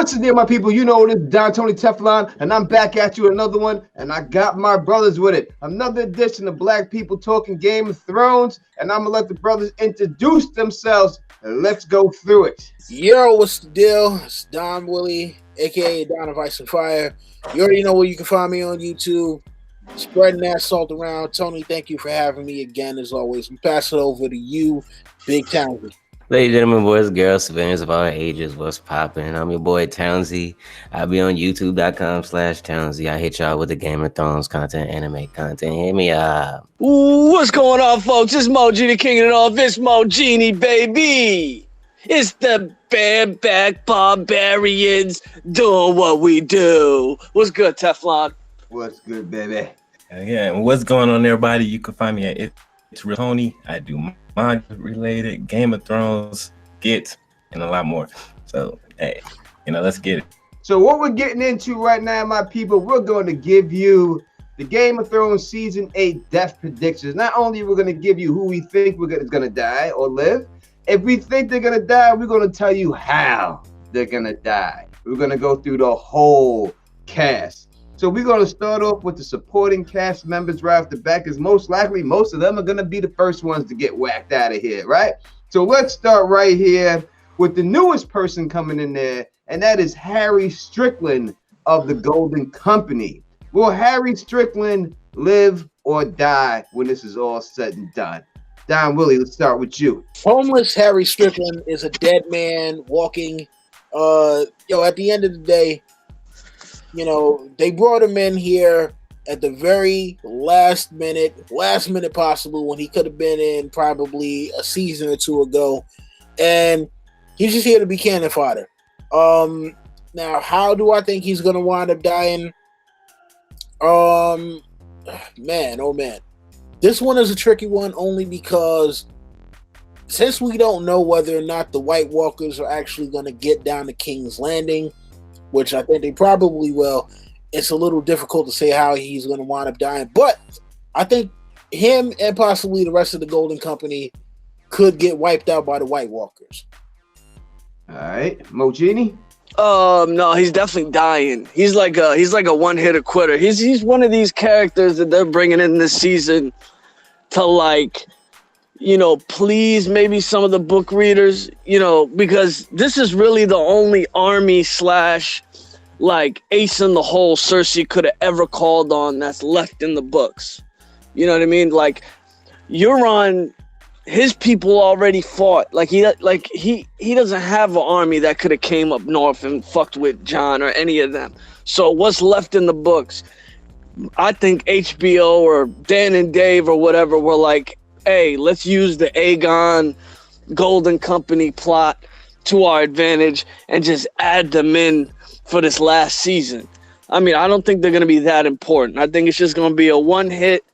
Once again, my people, you know this is Don Tony Teflon, and I'm back at you another one, and I got my brothers with it. Another edition of Black People Talking Game of Thrones, and I'm gonna let the brothers introduce themselves, and let's go through it. Yo, what's the deal? It's Don Willie, aka Don of Ice and Fire. You already know where you can find me on YouTube. Spreading that salt around. Tony, thank you for having me again, as always. We pass it over to you, Big Townsy. Ladies, gentlemen, boys, girls, civilians of all ages, what's poppin'? I'm your boy Townsy. I'll be on youtube.com/Townsy. I hit y'all with the Game of Thrones content, anime content. Hit me up. What's going on, folks? It's Mo Genie, king of it all. This Mo Genie, baby. It's the bareback barbarians doing what we do. What's good, Teflon? What's good, baby? Yeah, and what's going on, everybody? You can find me at It's Real Tony. I do manga related, Game of Thrones, skits, and a lot more. So, hey, let's get it. So what we're getting into right now, my people, we're going to give you the Game of Thrones Season 8 death predictions. Not only are we going to give you who we think is going to die or live, if we think they're going to die, we're going to tell you how they're going to die. We're going to go through the whole cast. So we're going to start off with the supporting cast members right off the back, because most likely most of them are going to be the first ones to get whacked out of here, right? So let's start right here with the newest person coming in there, and that is Harry Strickland of the Golden Company. Will Harry Strickland live or die when this is all said and done? Don Willie, let's start with you. Homeless Harry Strickland is a dead man walking. At the end of the day, they brought him in here at the very last minute possible, when he could have been in probably a season or two ago, and he's just here to be cannon fodder. Now, how do I think he's going to wind up dying? Man, oh man. This one is a tricky one, only because since we don't know whether or not the White Walkers are actually going to get down to King's Landing, which I think they probably will, it's a little difficult to say how he's going to wind up dying. But I think him and possibly the rest of the Golden Company could get wiped out by the White Walkers. All right, Mojini? No, he's definitely dying. He's like a one-hitter quitter. He's one of these characters that they're bringing in this season to please maybe some of the book readers, because this is really the only army / ace in the hole Cersei could have ever called on that's left in the books. You know what I mean? Like, Euron, his people already fought. He doesn't have an army that could have came up north and fucked with Jon or any of them. So what's left in the books? I think HBO or Dan and Dave or whatever were like, hey, let's use the Aegon Golden Company plot to our advantage and just add them in for this last season. I mean, I don't think they're going to be that important. I think it's just going to be a one hit,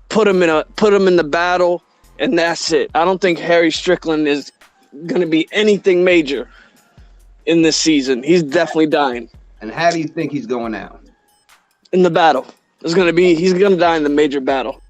put them in the battle, and that's it. I don't think Harry Strickland is going to be anything major in this season. He's definitely dying. And how do you think he's going out? In the battle. He's going to die in the major battle.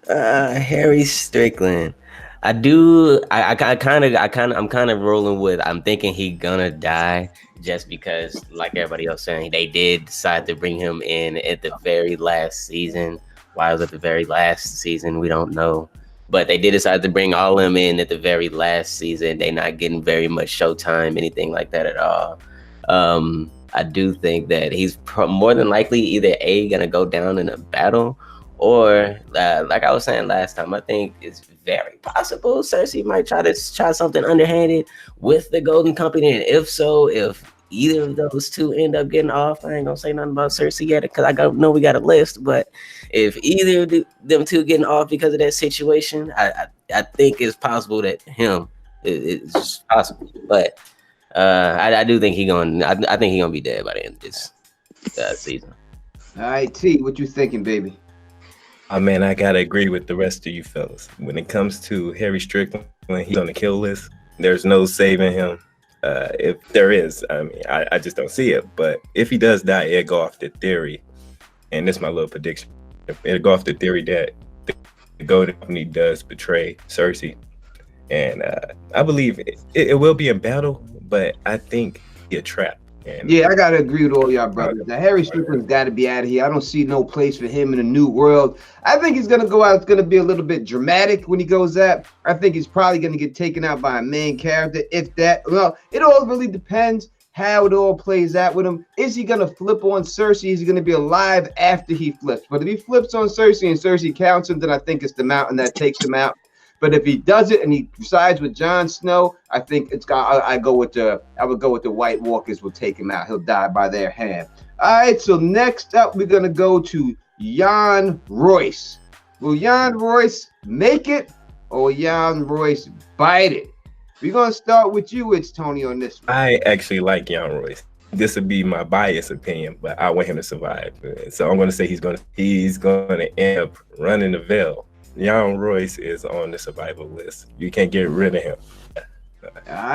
Harry Strickland. I'm kind of rolling with, I'm thinking he gonna die just because, like everybody else saying, they did decide to bring him in at the very last season. Why it was at the very last season, we don't know. But they did decide to bring all of them in at the very last season. They not getting very much showtime, anything like that at all. I do think that he's more than likely either gonna go down in a battle, or like I was saying last time, I think it's very possible Cersei might try something underhanded with the Golden Company. And if either of those two end up getting off, I ain't gonna say nothing about Cersei yet because I know we got a list. But if either of them two getting off because of that situation, I think it's possible that it's possible. But I do think I think he's gonna be dead by the end of this season. All right, T, what you thinking, baby? Oh man, I gotta agree with the rest of you fellas. When it comes to Harry Strickland, when he's on the kill list, there's no saving him. If there is, I mean, I just don't see it. But if he does die, it'll go off the theory, and this is my little prediction. It'll go off the theory that the Golden Company does betray Cersei, and I believe it will be a battle, but I think a trap. And Yeah, I gotta agree with all y'all brothers. Now Harry Strickland's got to be out of here. I don't see no place for him in a new world. I think he's gonna go out. It's gonna be a little bit dramatic when he goes out. I think he's probably gonna get taken out by a main character, if that. Well, it all really depends how it all plays out with him. Is he gonna flip on Cersei? Is he gonna be alive after he flips? But if he flips on Cersei and Cersei counts him, then I think it's the mountain that takes him out. But if he does it and he sides with Jon Snow, I think it's got. I would go with the White Walkers will take him out. He'll die by their hand. All right. So next up, we're gonna go to Jan Royce. Will Jan Royce make it, or will Jan Royce bite it? We're gonna start with you, it's Tony, on this one. I actually like Jan Royce. This would be my biased opinion, but I want him to survive. So I'm going to say he's going to end up running the veil. Jan Royce is on the survival list. You can't get rid of him.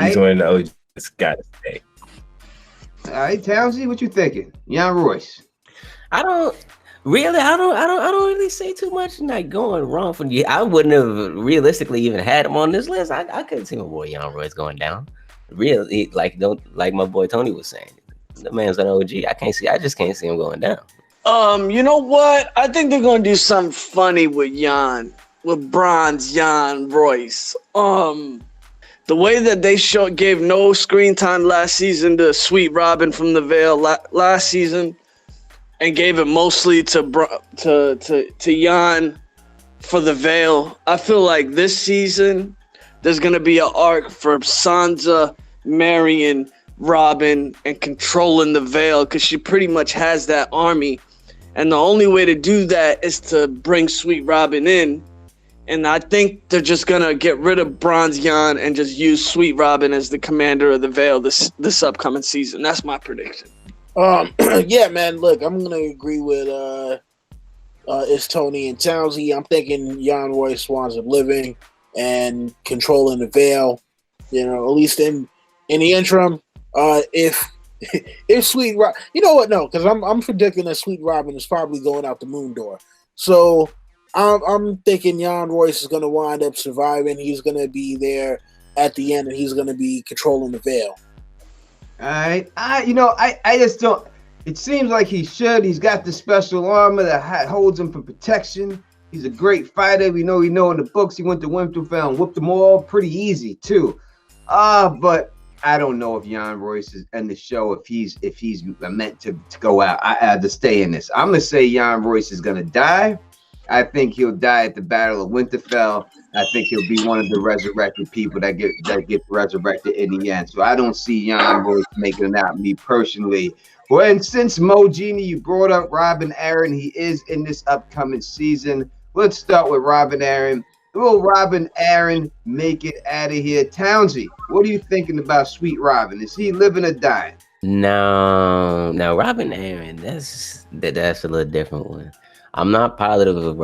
He's one of the OGs that's got to stay. All right, Townsy, what you thinking? Jan Royce. I don't really say too much like going wrong for you. I wouldn't have realistically even had him on this list. I couldn't see my boy Jan Royce going down. Really, like my boy Tony was saying. The man's an OG. I just can't see him going down. You know what? I think they're gonna do something funny with Bronze Jan Royce. The way that they gave no screen time last season to Sweet Robin from the Vale last season, and gave it mostly to Jan for the Vale. I feel like this season there's gonna be an arc for Sansa marrying Robin and controlling the Vale, because she pretty much has that army. And the only way to do that is to bring Sweet Robin in. And I think they're just going to get rid of Bronze Jan and just use Sweet Robin as the commander of the Vale this upcoming season. That's my prediction. Yeah, man, look, I'm going to agree with it's Tony and Townsy. I'm thinking Jan Royce winds up living and controlling the Vale, at least in the interim. If Sweet Robin, you know what? No, because I'm predicting that Sweet Robin is probably going out the moon door. So I'm thinking Jan Royce is going to wind up surviving. He's going to be there at the end, and he's going to be controlling the Vale. All right, I just don't. It seems like he should. He's got the special armor that holds him for protection. He's a great fighter. We know in the books he went to Winterfell and whooped them all pretty easy too. But I don't know if Jan Royce is in the show, if he's meant to go out. I had to stay in this. I'm gonna say Jan Royce is gonna die. I think he'll die at the Battle of Winterfell. I think he'll be one of the resurrected people that get resurrected in the end. So I don't see Jan Royce making it out, me personally. Well, and since Mo Genie, you brought up Robin Aaron, he is in this upcoming season. Let's start with Robin Aaron. Will Robin Aaron make it out of here? Townsy, what are you thinking about Sweet Robin? Is he living or dying? No, Robin Aaron, that's a little different one. I'm not positive if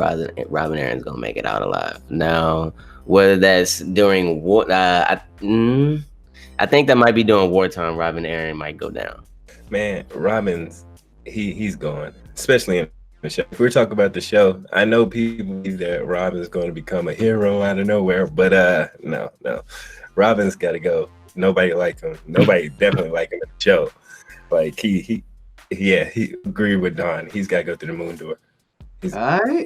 Robin Aaron's gonna make it out alive. Now, whether that's during war, I think that might be during wartime. Robin Aaron might go down. Man, Robin's he's gone, especially in the show. If we're talking about the show, I know people believe that Robin's going to become a hero out of nowhere, but no, Robin's got to go. Nobody likes him. Nobody definitely like him in the show. Like he agreed with Don. He's got to go through the moon door. All right.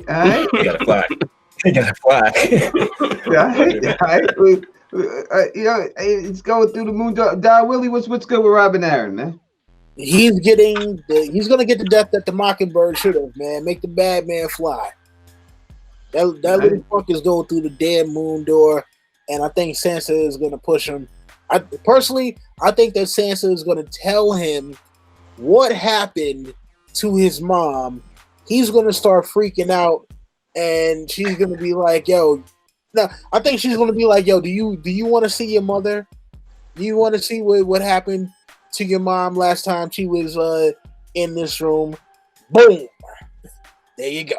He got to fly. He got to fly. All right. It's going through the moon door. Don Willie, what's good with Robin Aaron, man? He's gonna get the death that the Mockingbird should have, man. Make the bad man fly. That little fuck is going through the damn moon door, and I think Sansa is gonna push him. I think that Sansa is gonna tell him what happened to his mom. He's gonna start freaking out, and she's gonna be like, "Yo," no, I think she's gonna be like, "Yo, do you want to see your mother? Do you want to see what happened to your mom last time she was in this room?" Boom. There you go.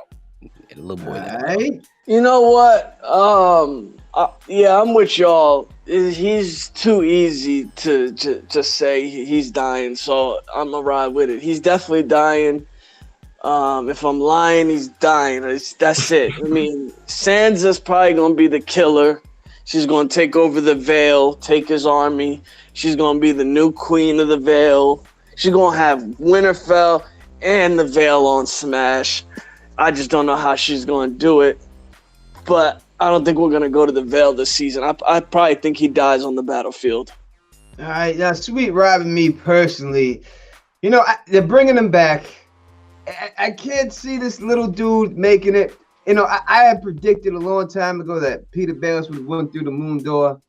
Get a little boy. Right. You know what? I'm with y'all. He's too easy to just say he's dying, so I'm gonna ride with it. He's definitely dying. If I'm lying, he's dying. That's it. I mean, Sansa's probably gonna be the killer. She's gonna take over the Vale, take his army. She's gonna be the new queen of the Vale. She's gonna have Winterfell and the Veil on Smash. I just don't know how she's gonna do it. But I don't think we're gonna go to the Veil this season. I probably think he dies on the battlefield. All right, now Sweet Robin, me personally, they're bringing him back. I can't see this little dude making it. I had predicted a long time ago that Peter Baelish would win through the moon door,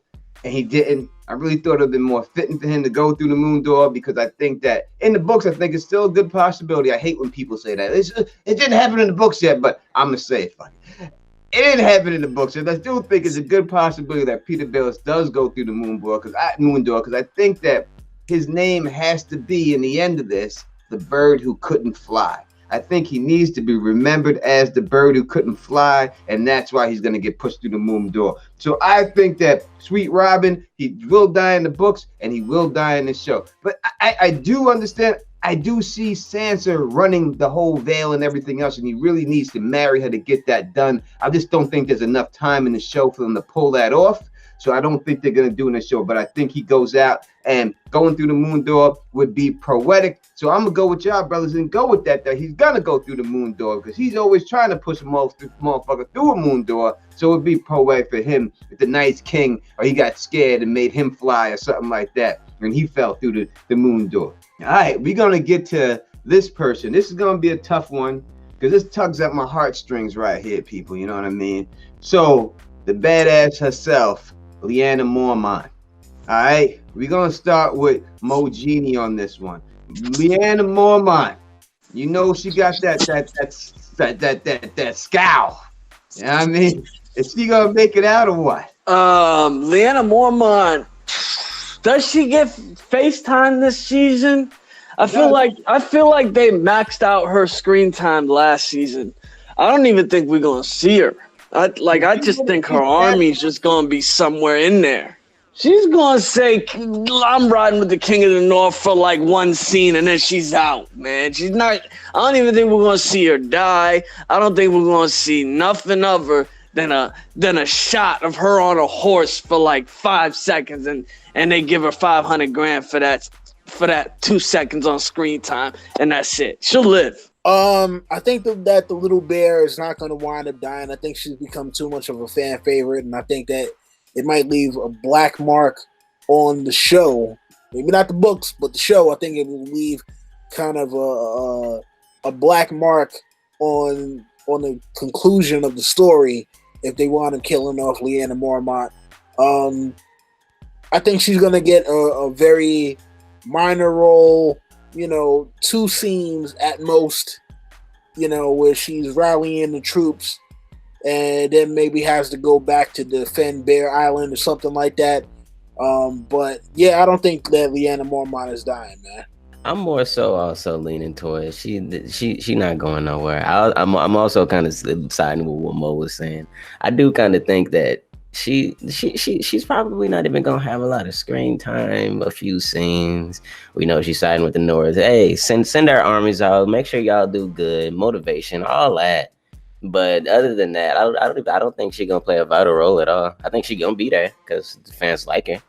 and he didn't. I really thought it would have been more fitting for him to go through the moon door because I think that in the books, I think it's still a good possibility. I hate when people say that. It didn't happen in the books yet, but I'm going to say it. It didn't happen in the books, and I still think it's a good possibility that Peter Baelish does go through the moon door because I think that his name has to be in the end of this, the bird who couldn't fly. I think he needs to be remembered as the bird who couldn't fly, and that's why he's going to get pushed through the moon door. So I think that Sweet Robin, he will die in the books, and he will die in the show. But I do understand. I do see Sansa running the whole veil and everything else, and he really needs to marry her to get that done. I just don't think there's enough time in the show for them to pull that off. So I don't think they're going to do in the show, but I think he goes out and going through the moon door would be poetic. So I'm going to go with y'all, brothers, and go with that he's going to go through the moon door because he's always trying to push a motherfucker through a moon door. So it would be poetic for him if the Night's King or he got scared and made him fly or something like that, and he fell through the moon door. All right, we're going to get to this person. This is going to be a tough one because this tugs at my heartstrings right here, people. You know what I mean? So the badass herself, Lyanna Mormont. All right, we're gonna start with Mo Genie on this one. Lyanna Mormont, she got that scowl. You know what I mean? Is she gonna make it out or what? Lyanna Mormont, does she get FaceTime this season? I feel like they maxed out her screen time last season. I don't even think we're gonna see her. I just think her army's just gonna be somewhere in there. She's gonna say, "I'm riding with the King of the North" for like one scene, and then she's out, man. She's not. I don't even think we're gonna see her die. I don't think we're gonna see nothing of her than a shot of her on a horse for like 5 seconds, and they give her $500,000 for that 2 seconds on screen time, and that's it. She'll live. I think that the little bear is not going to wind up dying. I think she's become too much of a fan favorite, and I think that it might leave a black mark on the show. Maybe not the books, but the show. I think it will leave kind of a black mark on the conclusion of the story if they want to killing off Lyanna Mormont. I think she's going to get a very minor role. 2 scenes at most, where she's rallying the troops and then maybe has to go back to defend Bear Island or something like that. But yeah, I don't think that Lyanna Mormont is dying, man. I'm more so also leaning towards she not going nowhere. I'm also kind of siding with what Mo was saying. I do kind of think that she's probably not even gonna have a lot of screen time, a few scenes. We know she's siding with the North. Hey, send our armies out, make sure y'all do good, motivation, all that. But other than that, I don't think she's gonna play a vital role at all. I think she's gonna be there because the fans like her,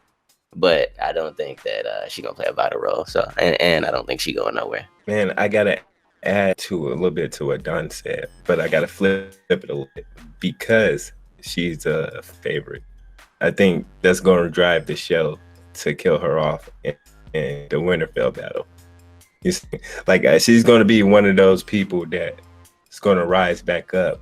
but I don't think that she's gonna play a vital role. So and I don't think she's going nowhere. Man, I gotta add to a little bit to what Don said, but I gotta flip it a little bit because she's a favorite. I think that's going to drive the show to kill her off in the Winterfell battle. She's going to be one of those people that's going to rise back up.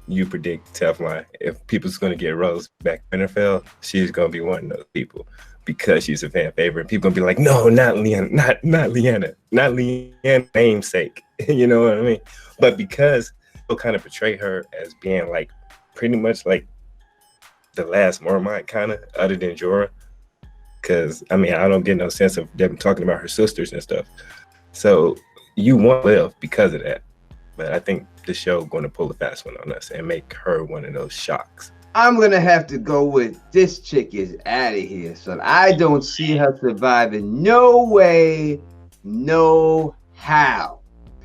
You predict, Teflon, if people's going to get rose back in Winterfell, she's going to be one of those people because she's a fan favorite. People going to be like, no, not Lyanna, not Lyanna's namesake. You know what I mean? But because they'll kind of portray her as being like pretty much like the last Mormont, kind of, other than Jorah. Because, I don't get no sense of them talking about her sisters and stuff. So you want to live because of that. But I think the show going to pull a fast one on us and make her one of those shocks. I'm going to have to go with this chick is out of here, son. I don't see her surviving. No way, no how.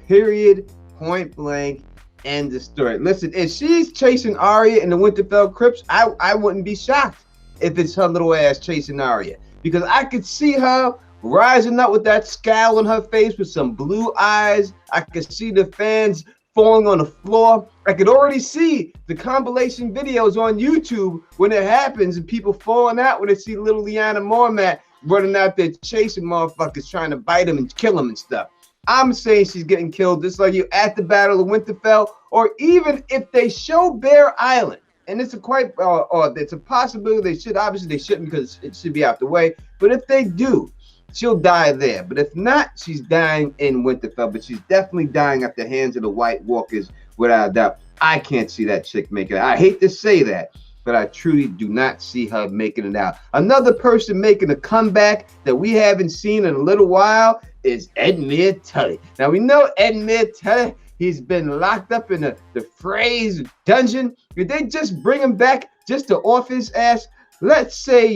Period, point blank. End the story. Listen, if she's chasing Arya in the Winterfell crypts, I wouldn't be shocked if it's her little ass chasing Arya, because I could see her rising up with that scowl on her face with some blue eyes. I could see the fans falling on the floor. I could already see the compilation videos on YouTube when it happens and people falling out when they see little Liana Mormat running out there chasing motherfuckers, trying to bite them and kill them and stuff. I'm saying she's getting killed just like you at the Battle of Winterfell, or even if they show Bear Island, and it's a quite, or it's a possibility they shouldn't because it should be out the way, but if they do, she'll die there. But if not, she's dying in Winterfell, but she's definitely dying at the hands of the White Walkers without a doubt. I can't see that chick making it. I hate to say that, but I truly do not see her making it out. Another person making a comeback that we haven't seen in a little while is Edmure Tully. Now, we know Edmure Tully, he's been locked up in the Phrase dungeon. Did they just bring him back just to off his ass? Let's say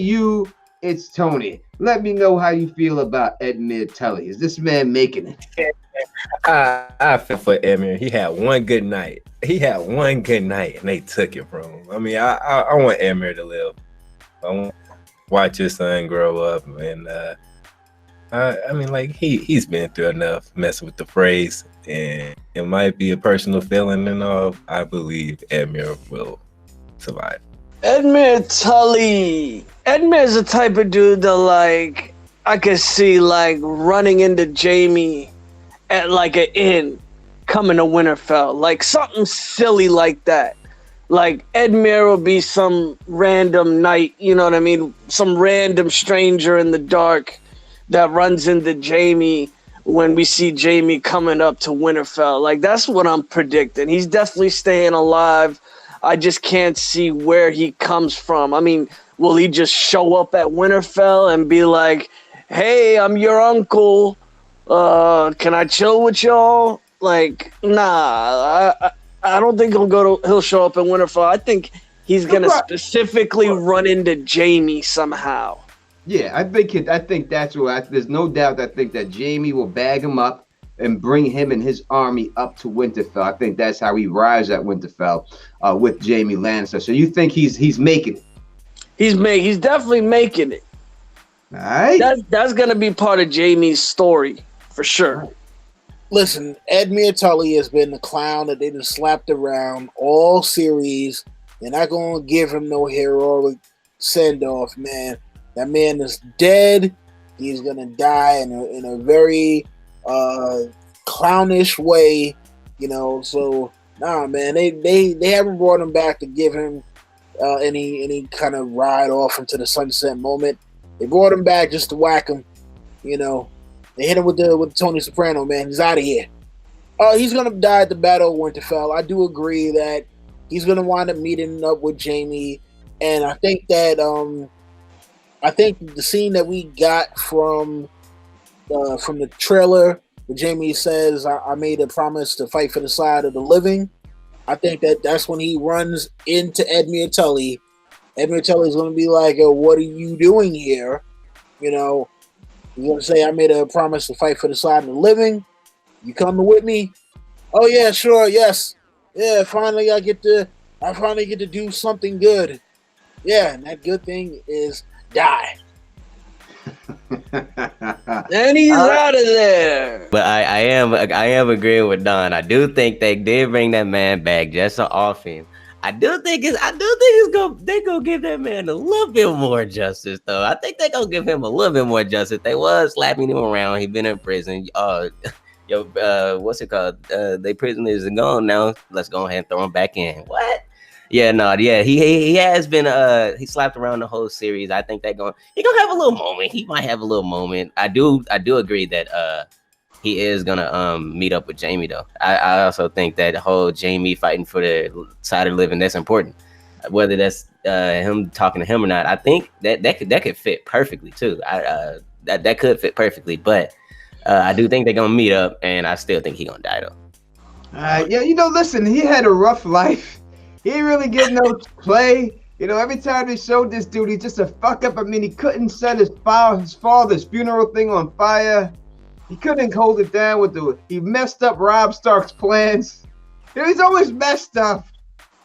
it's Tony. Let me know how you feel about Edmure Tully. Is this man making it? I feel for Edmure. He had one good night. And they took it from him. I mean, I want Edmure to live. I want to watch his son grow up. And I mean, like, he's been through enough messing with the Phrase. And it might be a personal feeling and all. I believe Edmure will survive. Edmure Tully. Edmure's the type of dude that, like, I could see, like, running into Jamie at, like, an inn coming to Winterfell. Like, something silly like that. Like, Edmure will be some random knight, you know what I mean? Some random stranger in the dark that runs into Jamie when we see Jamie coming up to Winterfell. Like, that's what I'm predicting. He's definitely staying alive. I just can't see where he comes from. I mean, will he just show up at Winterfell and be like, hey, I'm your uncle. Can I chill with y'all? Like, nah, I don't think he'll show up at Winterfell. I think he's going to specifically run into Jamie somehow. Yeah, I think that's what there's no doubt. I think that Jamie will bag him up and bring him and his army up to Winterfell. I think that's how he arrives at Winterfell with Jamie Lannister. So you think he's making it? He's definitely making it. All right. That's gonna be part of Jamie's story for sure. Listen, Edmure Tully has been the clown that they just slapped around all series. They're not gonna give him no heroic send off, man. That man is dead. He's gonna die in a very clownish way, you know. So nah, man, they haven't brought him back to give him any kind of ride off into the sunset moment. They brought him back just to whack him, you know. They hit him with Tony Soprano, man. He's out of here. He's gonna die at the Battle of Winterfell. I do agree that he's gonna wind up meeting up with Jamie, and I think that I think the scene that we got from the trailer, where Jamie says, I made a promise to fight for the side of the living. I think that's when he runs into Edmure Tully. Edmure Tully is going to be like, what are you doing here? You know, he's going to say, I made a promise to fight for the side of the living. You coming with me? Oh, yeah, sure, yes. Yeah, finally I get to do something good. Yeah, and that good thing is die. And he's out of there. But I am agreeing with Don. I do think they did bring that man back just to off him. I do think they're gonna give that man a little bit more justice, though. I think they're gonna give him a little bit more justice. They was slapping him around. He been in prison. What's it called? They prisoners are gone now. Let's go ahead and throw him back in. What? Yeah, no, yeah, he has been he slapped around the whole series. I think he gonna have a little moment. He might have a little moment. I do agree that he is gonna meet up with Jamie though. I also think that whole Jamie fighting for the side of the living, that's important. Whether that's him talking to him or not, I think that could fit perfectly too. That could fit perfectly, but I do think they're gonna meet up, and I still think he's gonna die though. Yeah, listen, he had a rough life. He didn't really get no play. Every time they showed this dude, he's just a fuck up. I mean, he couldn't set his father's funeral thing on fire. He couldn't hold it down he messed up Robb Stark's plans. He's always messed up.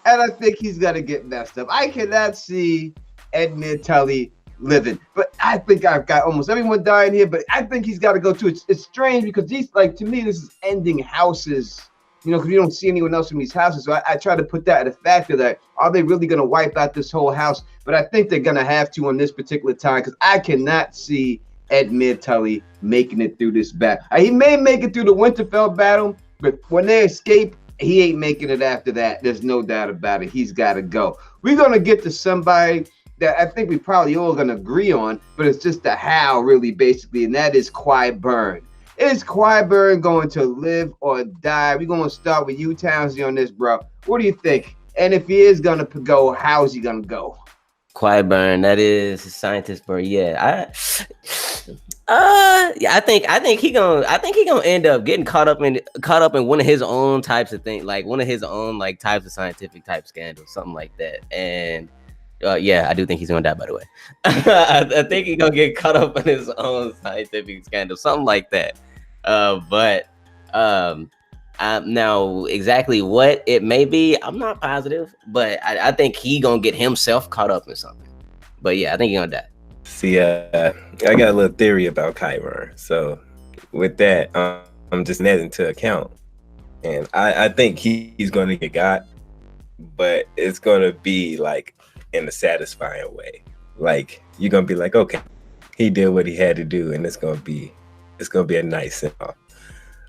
And I think he's going to get messed up. I cannot see Edmure Tully living. But I think I've got almost everyone dying here, but I think he's got to go too. It's strange because these, like, to me, this is ending houses, because you don't see anyone else in these houses. So I try to put that at a factor that, are they really going to wipe out this whole house? But I think they're going to have to on this particular time, because I cannot see Edmure Tully making it through this battle. He may make it through the Winterfell battle, but when they escape, he ain't making it after that. There's no doubt about it. He's got to go. We're going to get to somebody that I think we probably all going to agree on, but it's just the how, really, basically, and that is Qyburn. Is Qyburn going to live or die? We're going to start with you, Townsy, on this, bro. What do you think? And if he is going to go, how's he going to go? Qyburn, that is a scientist, bro. Yeah, I think he gonna end up getting caught up in one of his own types of things, like one of his own like types of scientific type scandals, something like that. And yeah, I do think he's gonna die. By the way, I think he's gonna get caught up in his own scientific scandal, something like that. But now exactly what it may be, I'm not positive, but I think he gonna get himself caught up in something. But yeah, I think he's gonna die. See, I got a little theory about Qyburn. So with that, I'm just netting into account. And I think he's going to get got, but it's going to be like in a satisfying way. Like, you're going to be like, okay, he did what he had to do, and it's going to be a nice send-off.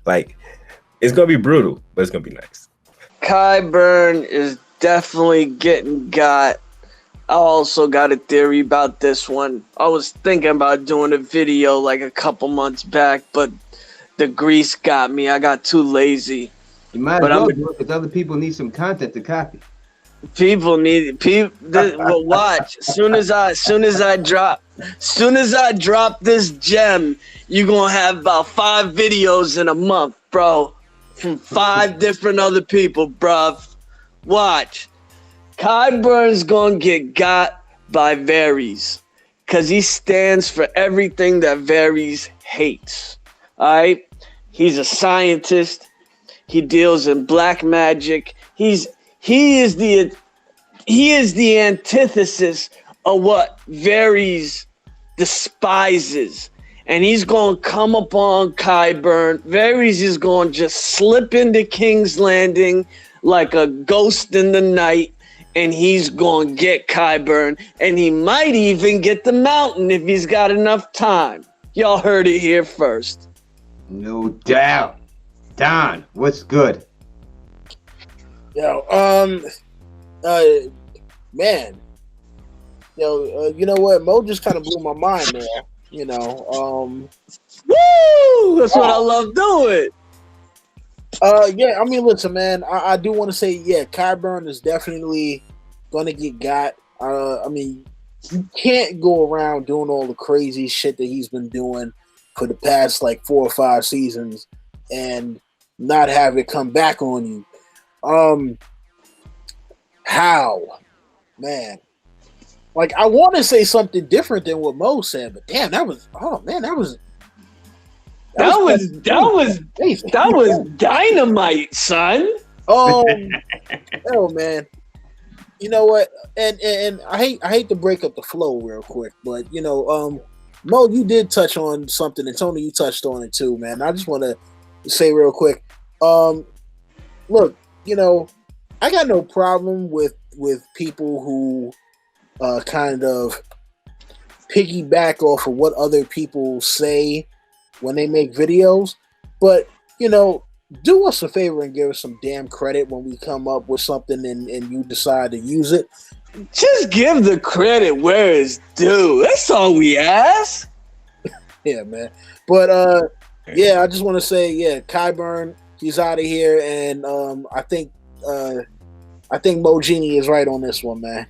Like, it's going to be brutal, but it's going to be nice. Qyburn is definitely getting got. I also got a theory about this one. I was thinking about doing a video like a couple months back, but the grease got me. I got too lazy. You might as well do it because other people need some content to copy. People need well, watch. Soon as I drop this gem, you're gonna have about 5 videos in a month, bro, from 5 different other people, bruv. Watch. Qyburn's gonna get got by Varys because he stands for everything that Varys hates. All right, he's a scientist. He deals in black magic. He is the antithesis of what Varys despises, and he's gonna come upon Qyburn. Varys is gonna just slip into King's Landing like a ghost in the night. And he's going to get Qyburn, and he might even get the mountain if he's got enough time. Y'all heard it here first. No doubt. Don, what's good? Man. You know what? Mo just kind of blew my mind there. Woo! That's what I love doing. Yeah, I mean, listen, man, I do want to say, yeah, Qyburn is definitely gonna get got. I mean, you can't go around doing all the crazy shit that he's been doing for the past like 4 or 5 seasons and not have it come back on you. How, man? Like, I want to say something different than what Mo said, but damn, that was dynamite, son. Oh man. You know what? And I hate to break up the flow real quick, but Mo, you did touch on something, and Tony, you touched on it too, man. I just want to say real quick. Look, I got no problem with people who kind of piggyback off of what other people say when they make videos, but do us a favor and give us some damn credit when we come up with something and you decide to use it. Just give the credit where it's due. That's all we ask. Yeah, man. But yeah, I just want to say, yeah, Qyburn, he's out of here, and I think Mo Genie is right on this one, man.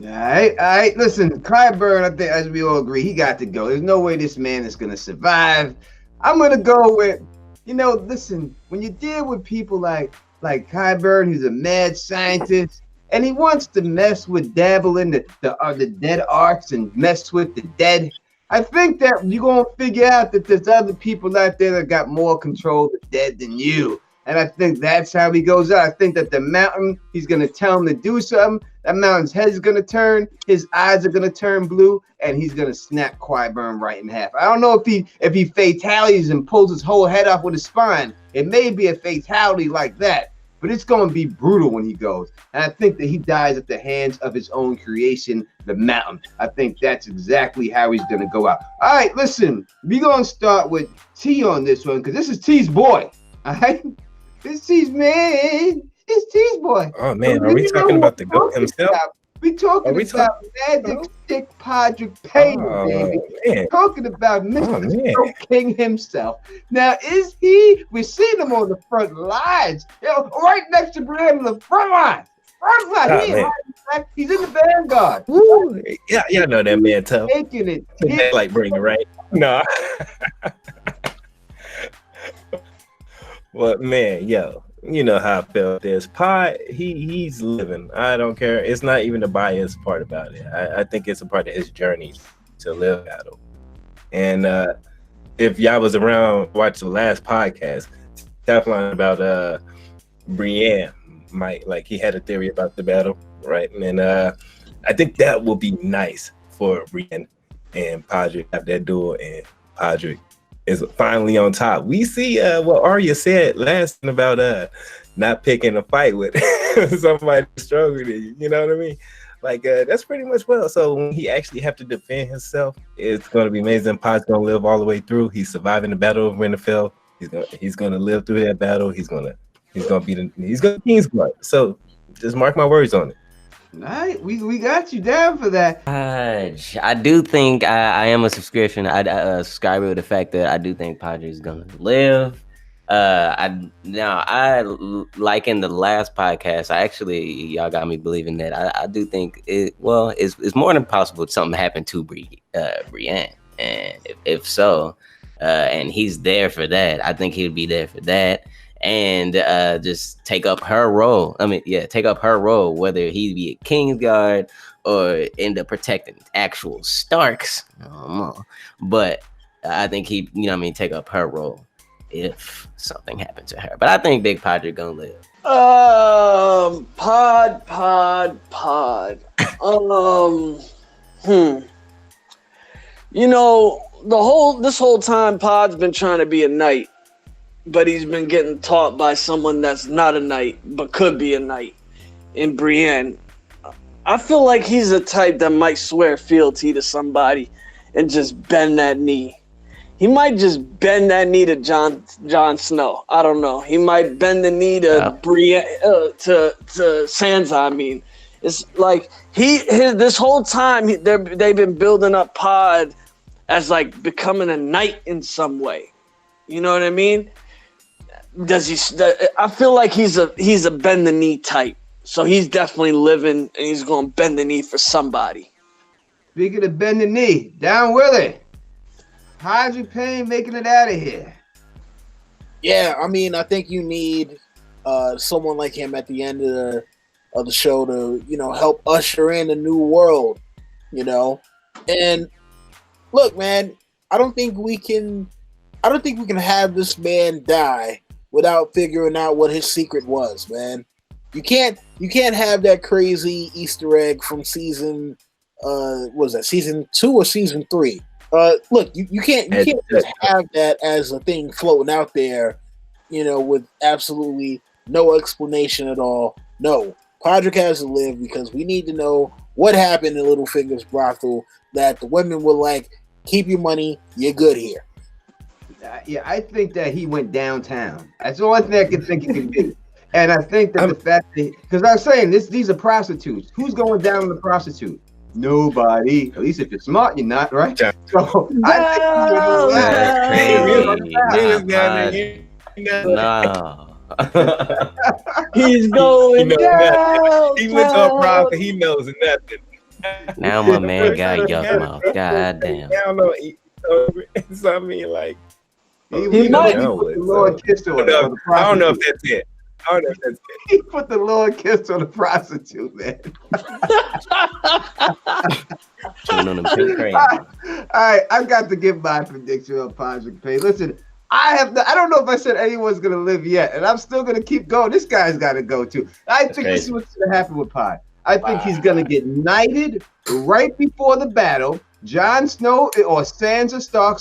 All right. Listen, Qyburn, I think, as we all agree, he got to go. There's no way this man is gonna survive. I'm gonna go with, listen, when you deal with people like Qyburn, who's a mad scientist, and he wants to dabble in the dead arts and mess with the dead, I think that you're gonna figure out that there's other people out there that got more control of the dead than you. And I think that's how he goes out. I think that the mountain, he's gonna tell him to do something. That mountain's head is gonna turn, his eyes are gonna turn blue, and he's gonna snap Qyburn right in half. I don't know if he fatalities and pulls his whole head off with his spine. It may be a fatality like that, but it's gonna be brutal when he goes. And I think that he dies at the hands of his own creation, the mountain. I think that's exactly how he's gonna go out. All right, listen, we're gonna start with T on this one because this is T's boy. All right, this T's man. It's T's boy. Oh man, are we talking about the GOAT himself? We talking about Magic Stick Podrick Payne, baby. Man. Talking about Mr. Stroke King himself. Now, is he? We've seen him on the front lines, right next to Brian, the front line. Front line. He's in the vanguard. Woo. Yeah, I know that man tough. Taking it. Like bring it right. No. Well, man, yo, you know how I felt this. Pod, he's living. I don't care. It's not even the bias part about it. I think it's a part of his journey to live battle. And if y'all was around, watch the last podcast, Teflon about Brienne, like he had a theory about the battle, right? And I think that will be nice for Brienne and Podrick have that duel, and Podrick is finally on top. We see what Arya said last about not picking a fight with somebody stronger than you. You know what I mean? Like that's pretty much well. So when he actually have to defend himself, it's going to be amazing. Pod's going to live all the way through. He's surviving the battle of Winterfell. He's going to live through that battle. He's going to be King's blood. So just mark my words on it. All right, we got you down for that. I do think I am a subscription. I subscribe with the fact that I do think Padre is gonna live. I like in the last podcast, y'all got me believing that I do think it's more than possible something happened to Brienne, and if so, and he's there for that, I think he'd be there for that. And just take up her role. Take up her role, whether he be a Kingsguard or end up protecting actual Starks. I don't know. But I think he, take up her role if something happened to her. But I think Big Podrick gonna live. Pod. This whole time Pod's been trying to be a knight. But he's been getting taught by someone that's not a knight, but could be a knight in Brienne. I feel like he's a type that might swear fealty to somebody and just bend that knee. He might just bend that knee to Jon Snow. I don't know. He might bend the knee to Brienne, to Sansa. I mean, it's like this whole time they've been building up Pod as like becoming a knight in some way. You know what I mean? I feel like he's a bend the knee type, so he's definitely living and he's gonna bend the knee for somebody. Speaking of bend the knee, down with it. Podrick Payne making it out of here. Yeah, I think you need someone like him at the end of the show to help usher in a new world, And look, man, I don't think we can have this man die without figuring out what his secret was, man. You can't have that crazy Easter egg from season season 2 or season 3? Look, you can't just have that as a thing floating out there, with absolutely no explanation at all. No, Podrick has to live because we need to know what happened in Littlefinger's brothel that the women were like, keep your money, you're good here. Yeah, I think that he went downtown. That's the only thing I can think it could be. And I think that the fact that, because I was saying these are prostitutes. Who's going down on the prostitute? Nobody. At least if you're smart, you're not, right? So No. He's going down. He went to a prom, he knows nothing. Now my man got yuck mouth. God damn. I don't know. So I mean, like, he might put the Lord kiss on the prostitute. I don't know if that's it. He put the Lord kiss on the prostitute, man. All right, I've got to give my prediction on Podrick Payne. Listen, I don't know if I said anyone's gonna live yet, and I'm still gonna keep going. This guy's got to go too. I think this is what's gonna happen with Pod. I think he's gonna get knighted right before the battle. Jon Snow or Sansa Stark,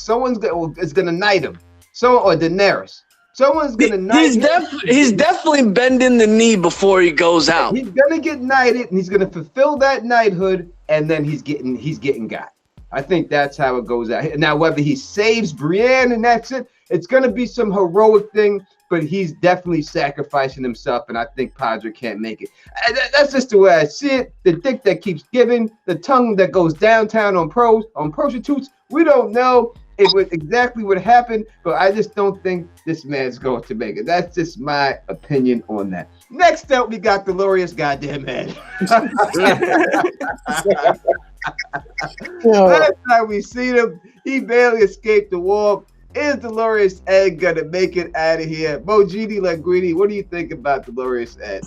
is gonna knight him. Someone or Daenerys. Someone's gonna knight him. He's definitely bending the knee before he goes out. He's gonna get knighted, and he's gonna fulfill that knighthood, and then he's getting got. I think that's how it goes out. Now, whether he saves Brienne and that's it, it's gonna be some heroic thing, but he's definitely sacrificing himself, and I think Padre can't make it. That's just the way I see it. The dick that keeps giving, the tongue that goes downtown on prostitutes. We don't know exactly what happened, but I just don't think this man's going to make it. That's just my opinion on that. Next up, we got Dolores Goddamn Head. Last time we seen him, he barely escaped the wall. Is Dolores Ed gonna make it out of here? Mojini Languini, what do you think about Dolores Ed?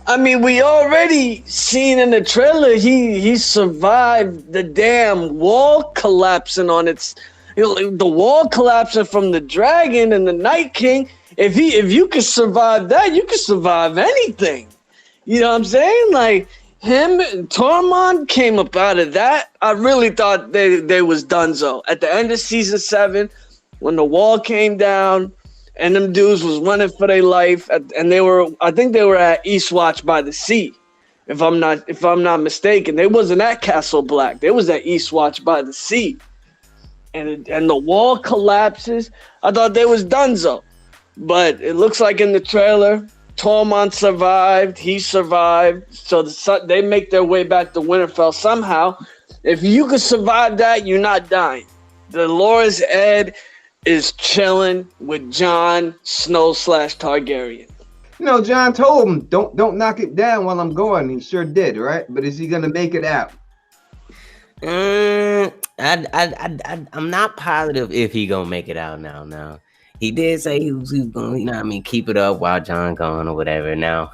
I mean, we already seen in the trailer he survived the damn wall collapsing on its, the wall collapsing from the dragon and the Night King. If you could survive that, you could survive anything. You know what I'm saying? Like him and Tormund came up out of that. I really thought they was donezo. At the end of season 7, when the wall came down and them dudes was running for their life, and I think they were at Eastwatch by the Sea, if I'm not mistaken. They wasn't at Castle Black. They was at Eastwatch by the Sea, and the wall collapses. I thought they was donezo, but it looks like in the trailer, Tormund survived. He survived, so they make their way back to Winterfell somehow. If you could survive that, you're not dying. Dolores Ed is chilling with Jon Snow / Targaryen. You know, Jon told him, don't knock it down while I'm going. He sure did, right? But is he gonna make it out? I'm not positive if he gonna make it out now. Now he did say he was gonna, you know what I mean, keep it up while Jon gone or whatever. Now,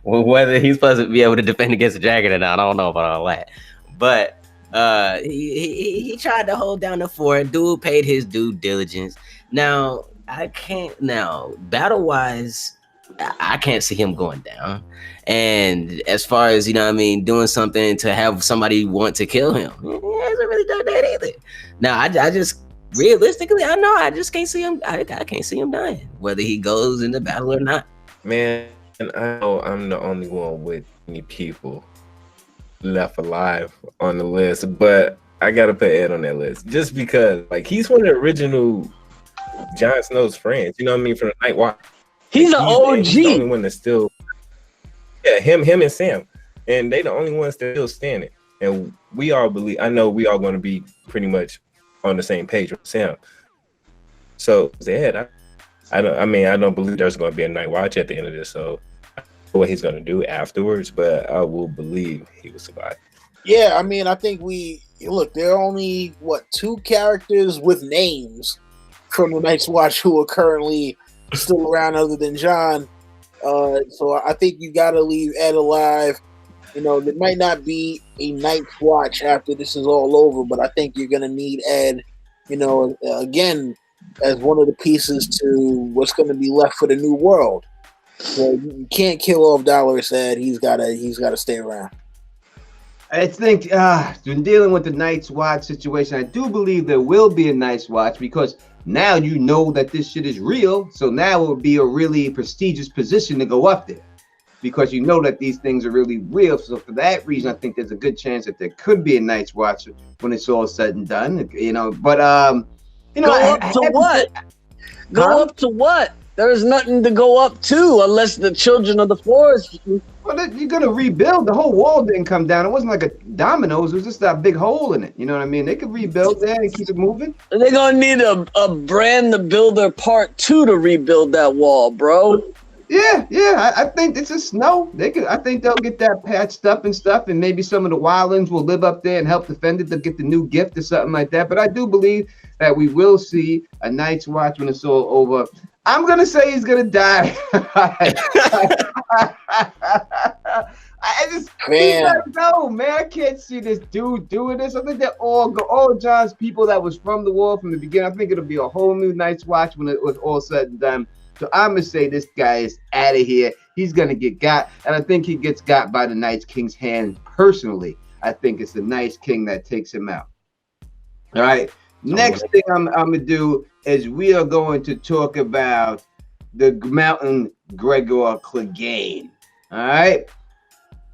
whether he's supposed to be able to defend against the dragon or not, I don't know about all that. But he tried to hold down the fort. Dude paid his due diligence. Now battle wise, I can't see him going down. And as far as, you know what I mean, doing something to have somebody want to kill him, he hasn't really done that either. Now I just realistically, I just can't see him. I can't see him dying, whether he goes into battle or not. Man, I know I'm the only one with any people left alive on the list, but I gotta put Ed on that list just because, like, he's one of the original Jon Snow's friends. You know what I mean? From the Night Watch. He's an OG. He's the only one that's still, him and Sam, and they the only ones that still standing. And we all believe. I know we all going to be pretty much on the same page with Sam. So Ed, I don't believe there's going to be a Night Watch at the end of this. So what he's going to do afterwards, but I will believe he will survive. Yeah, I mean, I think there are only 2 characters with names from the Night's Watch who are currently still around other than Jon. So I think you got to leave Ed alive. You know, there might not be a Night's Watch after this is all over, but I think you're going to need Ed, you know, again, as one of the pieces to what's going to be left for the new world. So you can't kill off Dolores Ed. He's gotta stay around. I think when dealing with the Night's Watch situation, I do believe there will be a Night's Watch because now you know that this shit is real. So now it would be a really prestigious position to go up there because you know that these things are really real. So for that reason, I think there's a good chance that there could be a Night's Watch when it's all said and done. You know, but you know, go up to what? Go up to what? There's nothing to go up to unless the children of the forest. Well, you're gonna rebuild. The whole wall didn't come down. It wasn't like a dominoes. It was just that big hole in it. You know what I mean? They could rebuild that and keep it moving. They're gonna need a Brand the Builder Part 2 to rebuild that wall, bro. Yeah. I think it's just snow. I think they'll get that patched up and stuff, and maybe some of the wildlings will live up there and help defend it. They'll get the new gift or something like that. But I do believe that we will see a Night's Watch when it's all over. I'm gonna say he's gonna die. I just don't know, man. I can't see this dude doing this. I think that all Jon's people that was from the wall from the beginning. I think it'll be a whole new Night's Watch when it was all said and done. So I'm gonna say this guy is out of here. he's going to get got. And I think he gets got by the Night King's hand personally. I think it's the Night King that takes him out. All right. Next thing I'm going to do is we are going to talk about the Mountain Gregor Clegane. All right.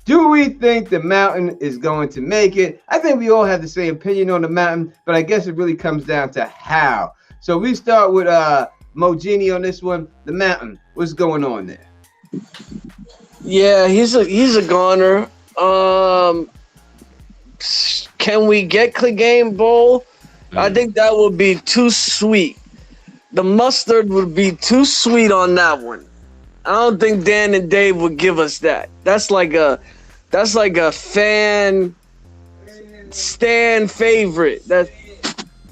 Do we think the Mountain is going to make it? I think we all have the same opinion on the Mountain, but I guess it really comes down to how. So we start with Mojini on this one. The Mountain, what's going on there? Yeah, he's a goner. Can we get Clegane Bowl? I think that would be too sweet. The mustard would be too sweet on that one. I don't think Dan and Dave would give us that. That's like a fan stan favorite.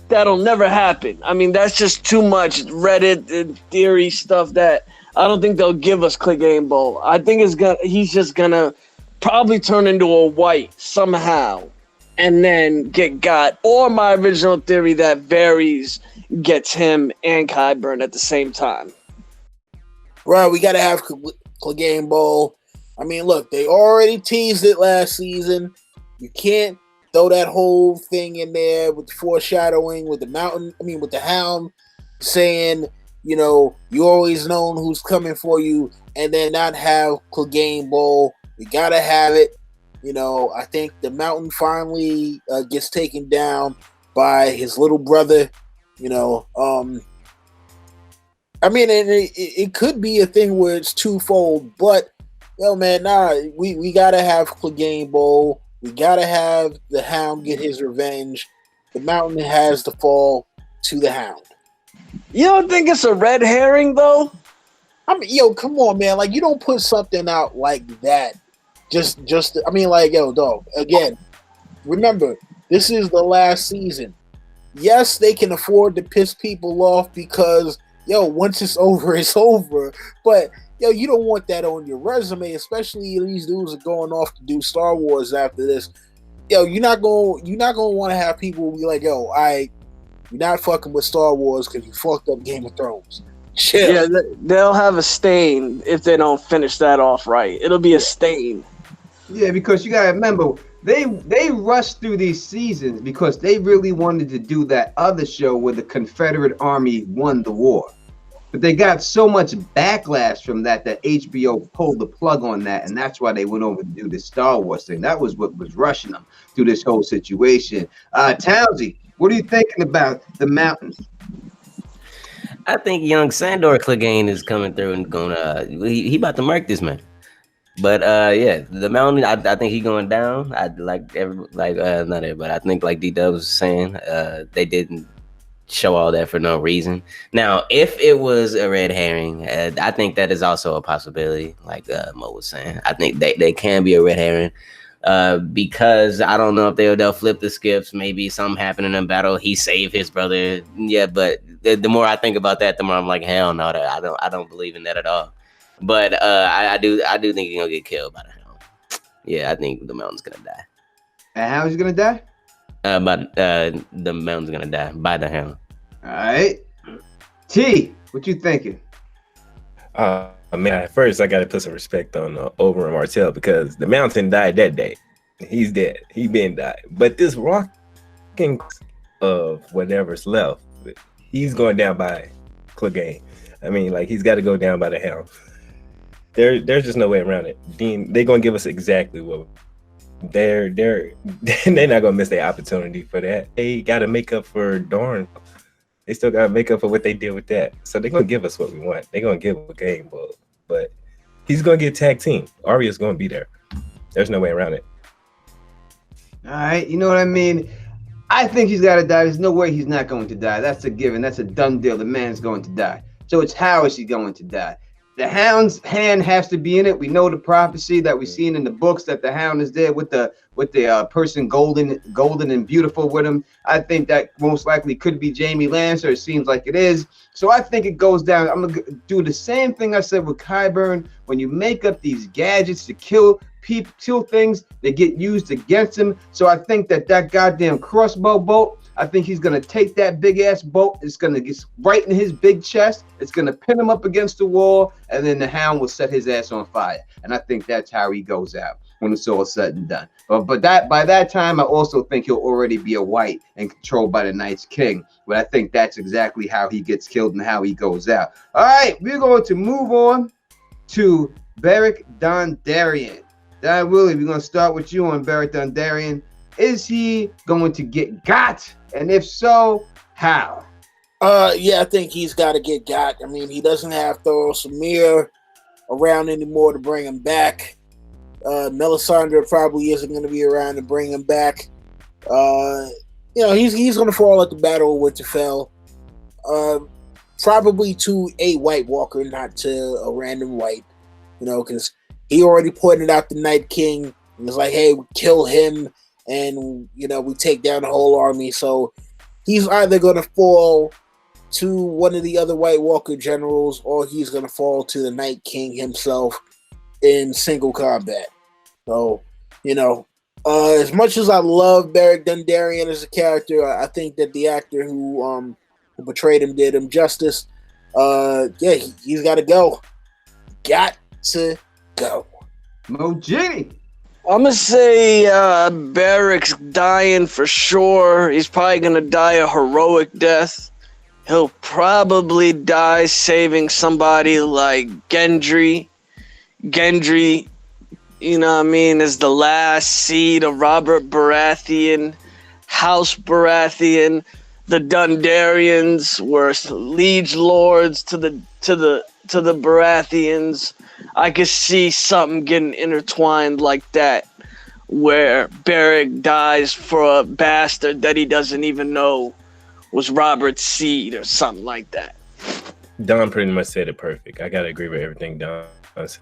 That'll never happen. I mean, that's just too much Reddit and theory stuff that I don't think they'll give us Clegane Bowl. I think he's just gonna probably turn into a white somehow and then get got. Or my original theory that Varys gets him and Qyburn at the same time. Right, we got to have Clegane Bowl. I mean, look, they already teased it last season. You can't throw that whole thing in there with the foreshadowing with the Mountain. I mean, with the Hound saying, you know, you always known who's coming for you, and then not have Clegane Bowl. We got to have it. You know, I think the Mountain finally gets taken down by his little brother. You know, I mean, it could be a thing where it's twofold, but yo, man, we gotta have Clegane Bowl. We gotta have the Hound get his revenge. The Mountain has to fall to the Hound. You don't think it's a red herring though? I mean, yo, come on, man. Like, you don't put something out like that. I mean, like, yo, dog. Again, remember, this is the last season. Yes, they can afford to piss people off because, yo, once it's over, it's over. But, yo, you don't want that on your resume, especially these dudes are going off to do Star Wars after this. Yo, you're not gonna want to have people be like, yo, you're not fucking with Star Wars because you fucked up Game of Thrones. Chill. Yeah, they'll have a stain if they don't finish that off right. It'll be a stain. Yeah, because you gotta remember, they rushed through these seasons because they really wanted to do that other show where the Confederate Army won the war. But they got so much backlash from that HBO pulled the plug on that, and that's why they went over to do this Star Wars thing. That was what was rushing them through this whole situation. Townsy, what are you thinking about the Mountain? I think young Sandor Clegane is coming through and gonna he about to mark this man. But yeah, the Mountain, I think he going down. I not everybody. I think like D-Dub was saying, they didn't show all that for no reason. Now, if it was a red herring, I think that is also a possibility. Like Mo was saying, I think they can be a red herring. Because I don't know if they'll flip the skips. Maybe something happened in a battle. He saved his brother. Yeah, but the more I think about that, the more I'm like, hell no, I don't believe in that at all. But I do think he's gonna get killed by the Hound. Yeah, I think the Mountain's gonna die. And how is he gonna die? But the Mountain's gonna die by the Hound. All right, T, what you thinking? Man, at first I gotta put some respect on Oberyn Martell because the Mountain died that day. He's dead. He been died. But this rocking of whatever's left, he's going down by Clegane. I mean, like, he's got to go down by the Hound. There's just no way around it. Dean, they're gonna give us exactly what they're not gonna miss their opportunity for that. They got to make up for Dorne. They still got to make up for what they did with that. So they're gonna give us what we want. They're gonna give a game, but he's gonna get tag team. Arya's gonna be there. There's no way around it. All right, you know what I mean? I think he's got to die. There's no way he's not going to die. That's a given. That's a done deal. The man's going to die. So it's how is he going to die? The Hound's hand has to be in it. We know the prophecy that we've seen in the books that the Hound is there with the person golden and beautiful with him. I think that most likely could be Jaime Lannister. It seems like it is. So I think it goes down. I'm gonna do the same thing I said with Qyburn. When you make up these gadgets to kill things, they get used against him. So I think that goddamn crossbow bolt I think he's gonna take that big ass bolt. It's gonna get right in his big chest. It's gonna pin him up against the wall, and then the Hound will set his ass on fire. And I think that's how he goes out when it's all said and done. But that by that time, I also think he'll already be a white and controlled by the Night's King. But I think that's exactly how he gets killed and how he goes out. All right, we're going to move on to Beric Dondarrion. Don Willie, we're going to start with you on Beric Dondarrion. Is he going to get got? And if so, how? Yeah, I think he's got to get got. I mean, he doesn't have Thor Samir around anymore to bring him back. Melisandre probably isn't going to be around to bring him back. He's going to fall at the Battle of Winterfell. Probably to a White Walker, not to a random white. Because he already pointed out the Night King and was like, hey, we kill him and, we take down the whole army. So he's either going to fall to one of the other White Walker generals or he's going to fall to the Night King himself in single combat. So, as much as I love Beric Dondarrion as a character, I think that the actor who portrayed him did him justice. He's got to go. Got to go. Mojini. I'm going to say Beric's dying for sure. He's probably going to die a heroic death. He'll probably die saving somebody like Gendry. Gendry, is the last seed of Robert Baratheon, House Baratheon. The Dondarrions were liege lords to the Baratheons. I could see something getting intertwined like that, where Beric dies for a bastard that he doesn't even know was Robert's seed or something like that. Don pretty much said it perfect. I gotta agree with everything Don said.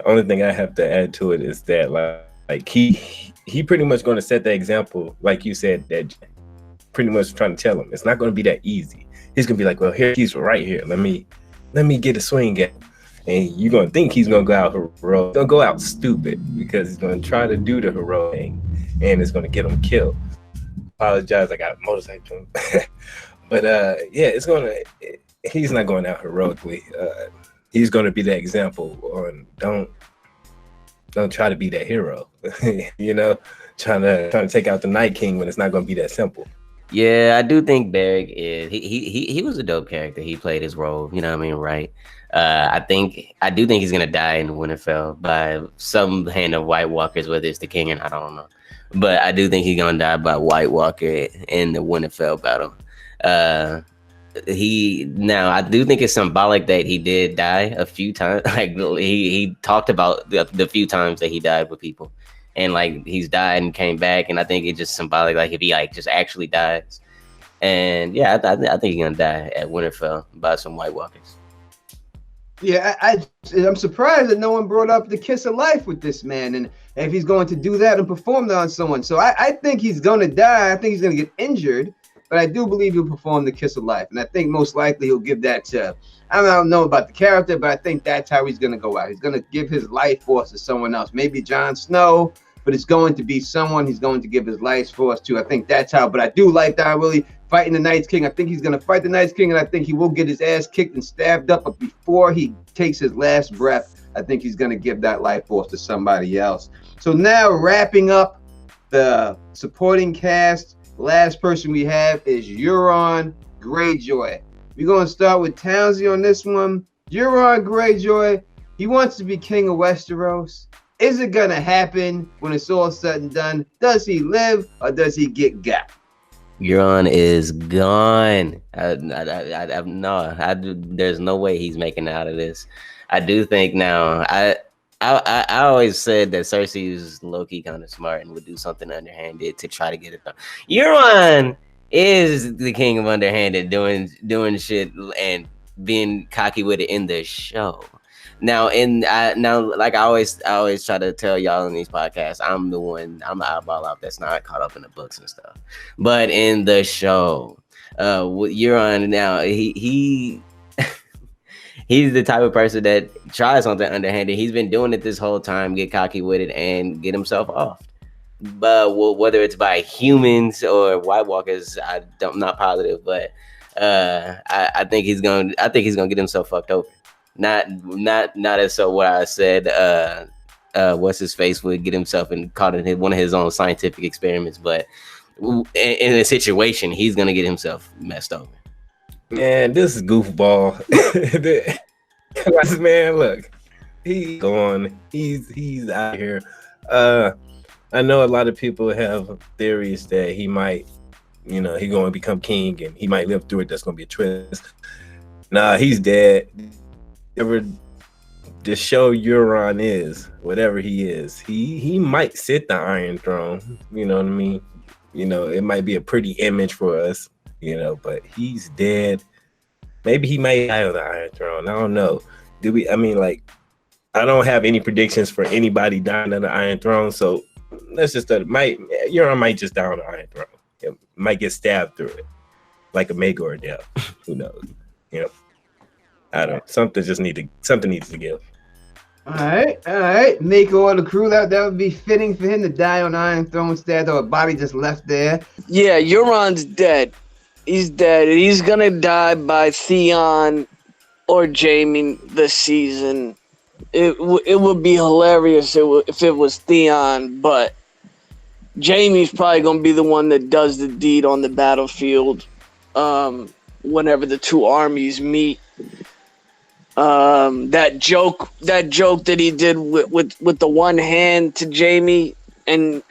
Only thing I have to add to it is that like he pretty much going to set the example, like you said, that pretty much trying to tell him it's not going to be that easy. He's gonna be like, well, here he's right here. Let me get a swing at him. And you're gonna think he's gonna go out heroic. Gonna go out stupid because he's gonna try to do the heroic thing, and it's gonna get him killed. Apologize, I got a motorcycle. But he's not going out heroically. He's gonna be that example on don't try to be that hero. Trying to take out the Night King when it's not gonna be that simple. Yeah, I do think Beric is he was a dope character. He played his role, right? I do think he's gonna die in Winterfell by some hand of White Walkers, whether it's the King or I don't know. But I do think he's gonna die by White Walker in the Winterfell battle. I do think it's symbolic that he did die a few times. Like he talked about the few times that he died with people, and like he's died and came back. And I think it's just symbolic. Like if he just actually dies, and yeah, I think he's gonna die at Winterfell by some White Walkers. Yeah, I'm surprised that no one brought up the kiss of life with this man, and if he's going to do that and perform that on someone. So I think he's going to die. I think he's going to get injured, but I do believe he'll perform the kiss of life, and I think most likely he'll give that to, I don't know about the character, but I think that's how he's going to go out. He's going to give his life force to someone else, maybe Jon Snow, but it's going to be someone he's going to give his life force to. I think that's how, but I do like Don Willie fighting the Night's King. I think he's going to fight the Night's King, and I think he will get his ass kicked and stabbed up, but before he takes his last breath, I think he's going to give that life force to somebody else. So now wrapping up the supporting cast, last person we have is Euron Greyjoy. We're going to start with Townsy on this one. Euron Greyjoy, he wants to be king of Westeros. Is it going to happen when it's all said and done? Does he live or does he get got? Euron is gone. There's no way he's making it out of this. I do think now. I always said that Cersei is low-key kind of smart and would do something underhanded to try to get it done. Euron is the king of underhanded, doing shit and being cocky with it in the show. Now, like I always try to tell y'all in these podcasts, I'm the eyeball out that's not caught up in the books and stuff. But in the show, with Euron now, he he's the type of person that tries something underhanded. He's been doing it this whole time, get cocky with it and get himself off. but whether it's by humans or White Walkers, I'm not positive, but I think he's gonna get himself fucked over. Not as so what I said. What's his face would get himself caught in one of his own scientific experiments, but in a situation, he's gonna get himself messed over. And this goofball, man, look, he's gone. He's out here. I know a lot of people have theories that he might, he's going to become king and he might live through it. That's going to be a twist. Nah, he's dead. Ever the show Euron is, whatever he is, he might sit the Iron Throne. You know what I mean? It might be a pretty image for us, but he's dead. Maybe he might die on the Iron Throne. I don't know. I don't have any predictions for anybody dying on the Iron Throne, so let's just Euron might just die on the Iron Throne. It might get stabbed through it, like a Magor death. Who knows? I don't. Something needs to give. All right. Mako on the crew. That would be fitting for him to die on Iron Throne instead, or a body just left there. Yeah, Euron's dead. He's dead. He's gonna die by Theon or Jaime this season. It would be hilarious if it was Theon, but Jaime's probably gonna be the one that does the deed on the battlefield whenever the two armies meet. That joke that he did with the one hand to Jaime and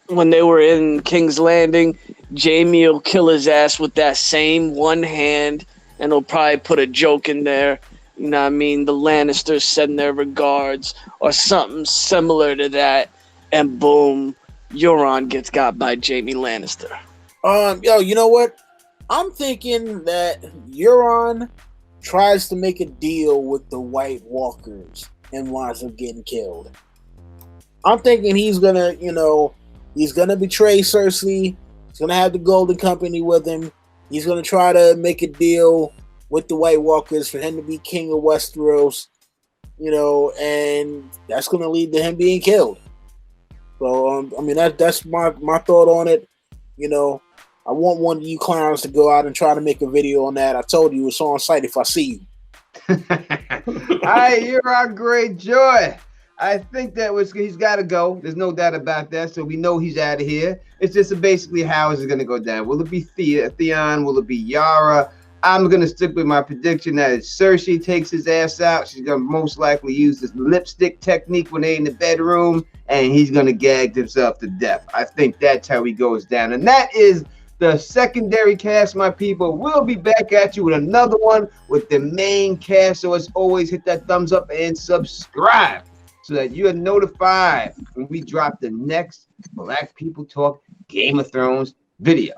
when they were in King's Landing, Jaime will kill his ass with that same one hand, and he'll probably put a joke in there. You know what I mean? The Lannisters send their regards or something similar to that, and boom, Euron gets got by Jaime Lannister. You know what? I'm thinking that Euron tries to make a deal with the White Walkers and winds up getting killed. I'm thinking he's gonna betray Cersei. He's gonna have the Golden Company with him. He's gonna try to make a deal with the White Walkers for him to be king of Westeros, and that's gonna lead to him being killed. So, that's my thought on it. I want one of you clowns to go out and try to make a video on that. I told you it's on site if I see you. All right, you're our great joy. I think he's got to go. There's no doubt about that. So we know he's out of here. It's just basically how is it going to go down? Will it be Theon? Will it be Yara? I'm going to stick with my prediction that if Cersei takes his ass out, she's going to most likely use this lipstick technique when they're in the bedroom, and he's going to gag himself to death. I think that's how he goes down. And that is the secondary cast, my people. We'll be back at you with another one with the main cast. So as always, hit that thumbs up and subscribe so that you are notified when we drop the next Black People Talk Game of Thrones video.